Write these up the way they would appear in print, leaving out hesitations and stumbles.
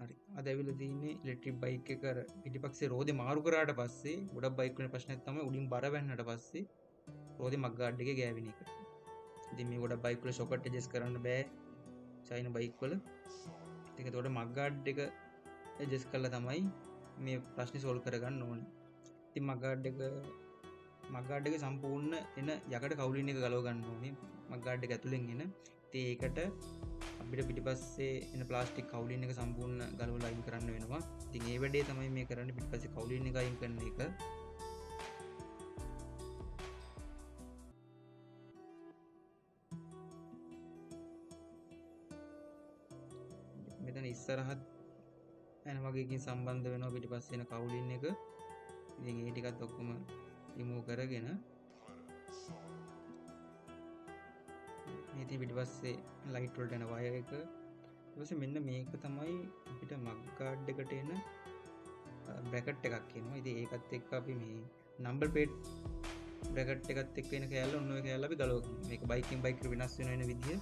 හරි. අද ඇවිල්ලා තියෙන්නේ ඉලෙක්ට්‍රික් බයික් එක අර පිටිපස්සේ රෝදේ මාරු කරාට පස්සේ ගොඩක් බයික් වල ප්‍රශ්නයක් තමයි උඩින් බර වැන්නට පස්සේ රෝදේ මග් ගාඩ් එකේ ගෑවෙන එක. ඉතින් මේ ගොඩක් බයික් වල ෂොකට් ඇඩ්ජස්ට් කරන්න බෑ චයින බයික් වල. ඒක එතකොට මග් ගාඩ් එක ඇඩ්ජස්ට් කරලා තමයි මේ ප්‍රශ්නේ සෝල්ව් කරගන්න ඕනේ. ඉතින් මග් ගාඩ් එක සම්පූර්ණ එන යකඩ කවුලින් එක ගලව ගන්න ඕනේ මග් ගාඩ් එක ඇතුලෙන් එන. ඉතින් ඒකට අපිට පිටිපස්සේ එන ප්ලාස්ටික් කවුලින් එක සම්පූර්ණ ගලවලා අයින් කරන්න වෙනවා. ඉතින් ඒ වැඩේ තමයි මේ කරන්නේ පිටිපස්සේ කවුලින් එක අයින් කරන එක. මෙතන ඉස්සරහත් යන වගේ එකකින් සම්බන්ධ වෙනවා පිටිපස්සේ එන කවුලින් එක. ඉතින් ඒ ටිකත් ඔක්කොම රිමූව් කරගෙන මේ ඉතින් පිටිපස්සේ ලයිට් වලට එන වයර් එක. ඊට පස්සේ මෙන්න මේක තමයි අපිට මග් ගාඩ් එකට එන බ්‍රැකට් එකක් එනවා. ඉතින් ඒකත් එක්ක අපි මේ නම්බර් ප්ලේට් බ්‍රැකට් එකත් එක්ක එන කෑල්ල ඔන්න ඔය කෑල්ල අපි ගලව ගන්නවා. මේක බයිකින් බයික් එකට වෙනස් වෙන විදිය.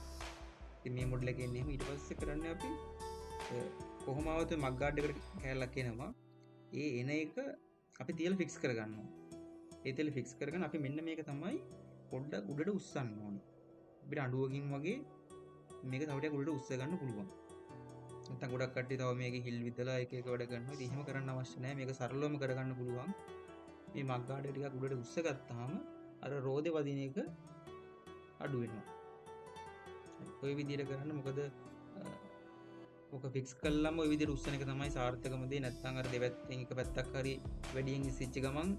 ඉතින් මේ මොඩල් එකේ එන්නේ ඊට පස්සේ කරන්නේ අපි කොහොම ආවද මග් ගාඩ් එකට කෑල්ලක් එනවා. ඒ එන එක අපි තියලා ෆික්ස් කරගන්නවා. ඒ තියලා ෆික්ස් කරගෙන අපි මෙන්න මේක තමයි පොඩ්ඩක් උඩට උස්සන්න ඕනේ. අපිට අඬුවකින් වගේ මේක තව ටිකක් උඩට උස්ස ගන්න පුළුවන්. නැත්නම් ගොඩක් කට්ටිය තව මේකේ හිල් විදලා එක එක වැඩ කරනවා. ඉතින් එහෙම කරන්න අවශ්‍ය නැහැ. මේක සරලවම කරගන්න පුළුවන්. මේ මග් ගාඩ් එක ටිකක් උඩට උස්ස ගත්තාම අර රෝදේ වදින එක අඩු වෙනවා. ඔය විදිහට කරන්න. මොකද ඔක ෆික්ස් කළාම ඔය විදිහට උස්සන එක තමයි සාර්ථකම දේ. නැත්නම් අර දෙපැත්තෙන් එක පැත්තක් හරි වැඩියෙන් ඉස්සිච්ච ගමන්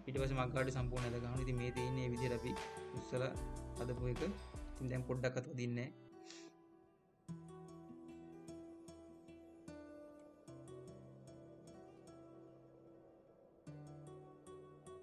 ඊට පස්සේ මග් ගාඩ් සම්පූර්ණ නැද ගන්නවා. ඉතින් මේ තියෙන්නේ මේ විදිහට අපි උස්සලා හදපු එක. ඉතින් දැන් පොඩ්ඩක්වත් වදින්නේ නැහැ.